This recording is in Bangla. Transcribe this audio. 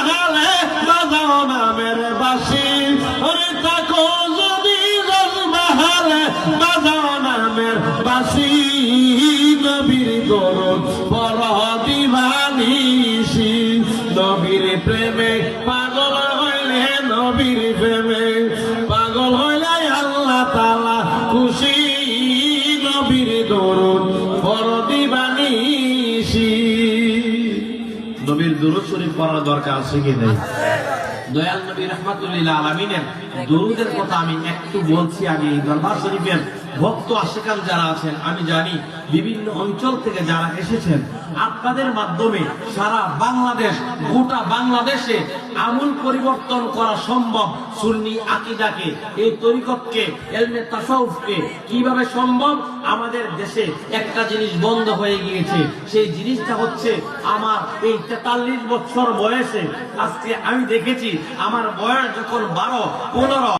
বাহালে বাজাও নামের বাসি ওরে থাকো যদি বাহালে বাজাও নামের বাসি নবীর দরদ পড় দিবানিশি নবীর প্রেমে পাগল হইলে নবীর প্রেমে পাগল হইলে আল্লাহ তাআলা খুশি নবীর দরদ পড় দিবানিশি নবীর দরুদ শরীফ পড়ার দরকার আছে কি নেই দয়াল নবী রাহমাতুল লিল আলামিনের দরুদের কথা আমি একটু বলছি আগে দরবার শরীফের ভক্ত আশিকান যারা আছেন আমি জানি বিভিন্ন অঞ্চল থেকে যারা এসেছেন আপনাদের মাধ্যমে সারা বাংলাদেশ গোটা বাংলাদেশে আমূল পরিবর্তন করা সম্ভব সুন্নি আকীদাকে এই তরিকতকে ইলমে তাসাউফকে কিভাবে সম্ভব আমাদের দেশে একটা জিনিস বন্ধ হয়ে গিয়েছে সেই জিনিসটা হচ্ছে আমার এই 43 বছর বয়সে আজকে আমি দেখেছি আমার বয়স যখন 12-15